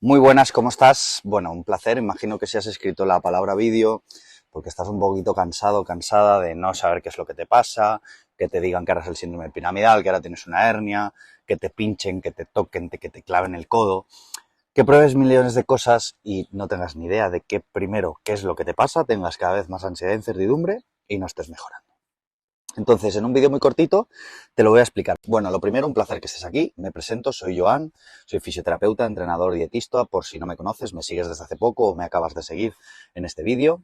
Muy buenas, ¿cómo estás? Bueno, un placer. Imagino que si has escrito la palabra vídeo porque estás un poquito cansado, cansada de no saber qué es lo que te pasa, que te digan que ahora es el síndrome piramidal, que ahora tienes una hernia, que te pinchen, que te toquen, que te claven el codo, que pruebes millones de cosas y no tengas ni idea de qué primero, qué es lo que te pasa, tengas cada vez más ansiedad e incertidumbre y no estés mejorando. Entonces, en un vídeo muy cortito te lo voy a explicar. Bueno, lo primero, un placer que estés aquí. Me presento, soy Joan, soy fisioterapeuta, entrenador y dietista. Por si no me conoces, me sigues desde hace poco o me acabas de seguir en este vídeo.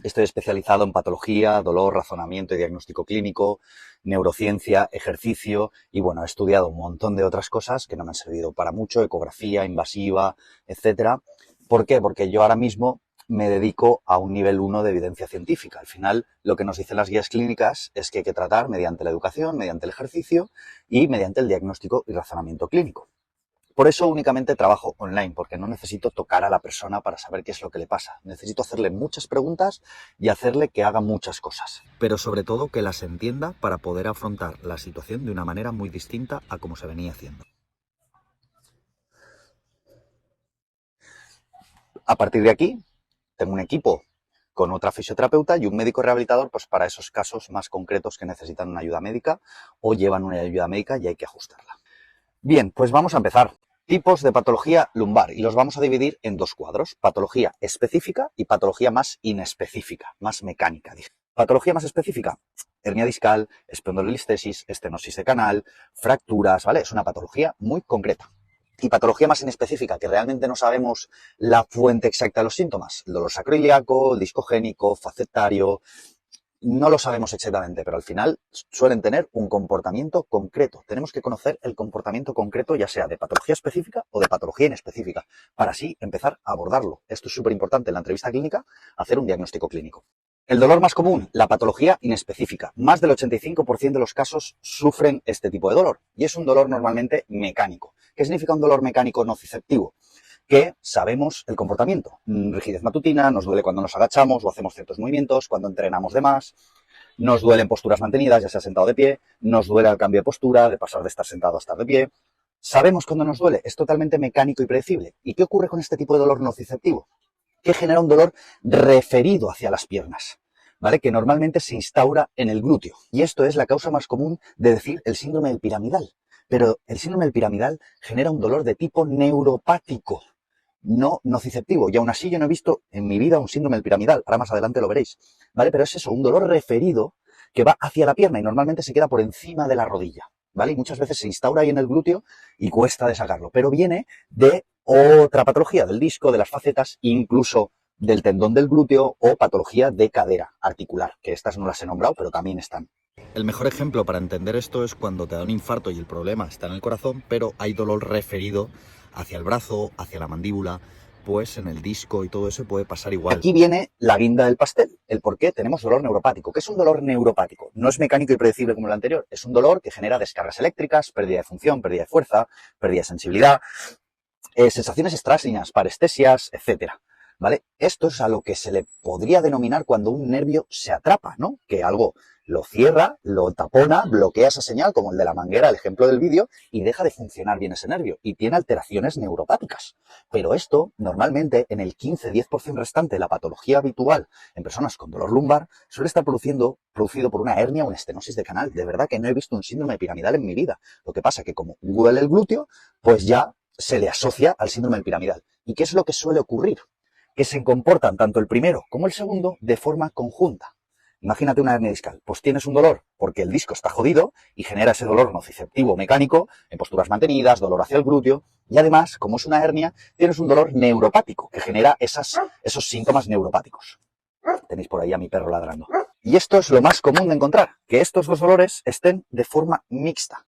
Estoy especializado en patología, dolor, razonamiento y diagnóstico clínico, neurociencia, ejercicio y bueno, he estudiado un montón de otras cosas que no me han servido para mucho, ecografía, invasiva, etcétera. ¿Por qué? Porque yo ahora mismo me dedico a un nivel 1 de evidencia científica. Al final, lo que nos dicen las guías clínicas es que hay que tratar mediante la educación, mediante el ejercicio y mediante el diagnóstico y razonamiento clínico. Por eso únicamente trabajo online, porque no necesito tocar a la persona para saber qué es lo que le pasa. Necesito hacerle muchas preguntas y hacerle que haga muchas cosas. Pero sobre todo que las entienda para poder afrontar la situación de una manera muy distinta a como se venía haciendo. A partir de aquí, tengo un equipo con otra fisioterapeuta y un médico rehabilitador pues para esos casos más concretos que necesitan una ayuda médica o llevan una ayuda médica y hay que ajustarla. Bien, pues vamos a empezar. Tipos de patología lumbar y los vamos a dividir en dos cuadros, patología específica y patología más inespecífica, más mecánica. Patología más específica, hernia discal, espondilolistesis, estenosis de canal, fracturas, ¿vale? Es una patología muy concreta. Y patología más inespecífica, que realmente no sabemos la fuente exacta de los síntomas, el dolor sacroiliaco, el discogénico, facetario, no lo sabemos exactamente, pero al final suelen tener un comportamiento concreto. Tenemos que conocer el comportamiento concreto, ya sea de patología específica o de patología inespecífica, para así empezar a abordarlo. Esto es súper importante en la entrevista clínica, hacer un diagnóstico clínico. El dolor más común, la patología inespecífica. Más del 85% de los casos sufren este tipo de dolor y es un dolor normalmente mecánico. ¿Qué significa un dolor mecánico nociceptivo? Que sabemos el comportamiento. Rigidez matutina, nos duele cuando nos agachamos o hacemos ciertos movimientos, cuando entrenamos de más, nos duelen posturas mantenidas, ya sea sentado o de pie, nos duele el cambio de postura, de pasar de estar sentado a estar de pie. Sabemos cuándo nos duele, es totalmente mecánico y predecible. ¿Y qué ocurre con este tipo de dolor nociceptivo? Que genera un dolor referido hacia las piernas, ¿vale? Que normalmente se instaura en el glúteo. Y esto es la causa más común de decir el síndrome del piramidal. Pero el síndrome del piramidal genera un dolor de tipo neuropático, no nociceptivo. Y aún así yo no he visto en mi vida un síndrome del piramidal. Ahora más adelante lo veréis, ¿vale? Pero es eso, un dolor referido que va hacia la pierna y normalmente se queda por encima de la rodilla, ¿vale? Y muchas veces se instaura ahí en el glúteo y cuesta de sacarlo. Pero viene de otra patología del disco, de las facetas, incluso del tendón del glúteo o patología de cadera articular, que estas no las he nombrado, pero también están. El mejor ejemplo para entender esto es cuando te da un infarto y el problema está en el corazón, pero hay dolor referido hacia el brazo, hacia la mandíbula, pues en el disco y todo eso puede pasar igual. Aquí viene la guinda del pastel, el por qué tenemos dolor neuropático. ¿Qué es un dolor neuropático? No es mecánico y predecible como el anterior, es un dolor que genera descargas eléctricas, pérdida de función, pérdida de fuerza, pérdida de sensibilidad, sensaciones extrañas, parestesias, etcétera. ¿Vale? Esto es a lo que se le podría denominar cuando un nervio se atrapa, ¿no? Que algo lo cierra, lo tapona, bloquea esa señal, como el de la manguera, el ejemplo del vídeo, y deja de funcionar bien ese nervio y tiene alteraciones neuropáticas. Pero esto, normalmente, en el 15-10% restante de la patología habitual en personas con dolor lumbar, suele estar producido por una hernia o una estenosis de canal. De verdad que no he visto un síndrome piramidal en mi vida. Lo que pasa es que como duele el glúteo, pues ya se le asocia al síndrome del piramidal. ¿Y qué es lo que suele ocurrir? Que se comportan tanto el primero como el segundo de forma conjunta. Imagínate una hernia discal, pues tienes un dolor porque el disco está jodido y genera ese dolor nociceptivo mecánico en posturas mantenidas, dolor hacia el glúteo y además, como es una hernia, tienes un dolor neuropático que genera esos síntomas neuropáticos. Tenéis por ahí a mi perro ladrando. Y esto es lo más común de encontrar, que estos dos dolores estén de forma mixta.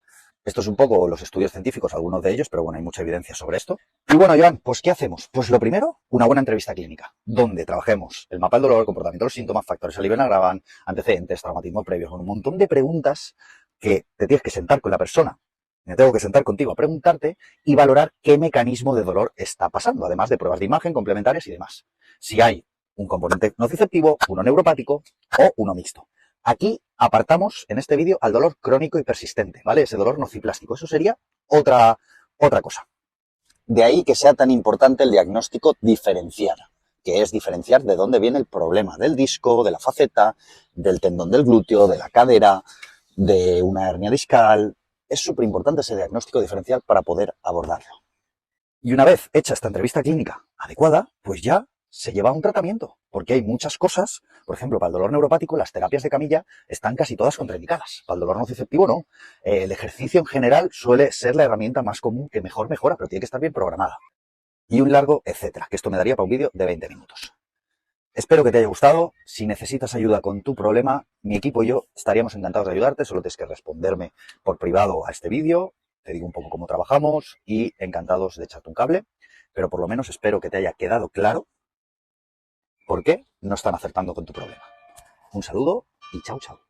Esto es un poco los estudios científicos, algunos de ellos, pero bueno, hay mucha evidencia sobre esto. Y bueno, Joan, pues ¿qué hacemos? Pues lo primero, una buena entrevista clínica, donde trabajemos el mapa del dolor, el comportamiento de los síntomas, factores que alivian agravan, antecedentes, traumatismo previo, con un montón de preguntas que te tienes que sentar con la persona. Me tengo que sentar contigo a preguntarte y valorar qué mecanismo de dolor está pasando, además de pruebas de imagen complementarias y demás. Si hay un componente nociceptivo, uno neuropático o uno mixto. Aquí apartamos en este vídeo al dolor crónico y persistente, ¿vale? Ese dolor nociplástico. Eso sería otra cosa. De ahí que sea tan importante el diagnóstico diferencial, que es diferenciar de dónde viene el problema del disco, de la faceta, del tendón del glúteo, de la cadera, de una hernia discal. Es súper importante ese diagnóstico diferencial para poder abordarlo. Y una vez hecha esta entrevista clínica adecuada, pues ya se lleva a un tratamiento, porque hay muchas cosas, por ejemplo, para el dolor neuropático, las terapias de camilla están casi todas contraindicadas. Para el dolor nociceptivo no. El ejercicio en general suele ser la herramienta más común que mejor mejora, pero tiene que estar bien programada. Y un largo etcétera, que esto me daría para un vídeo de 20 minutos. Espero que te haya gustado. Si necesitas ayuda con tu problema, mi equipo y yo estaríamos encantados de ayudarte. Solo tienes que responderme por privado a este vídeo. Te digo un poco cómo trabajamos y encantados de echarte un cable. Pero por lo menos espero que te haya quedado claro por qué no están acertando con tu problema. Un saludo y chao, chao.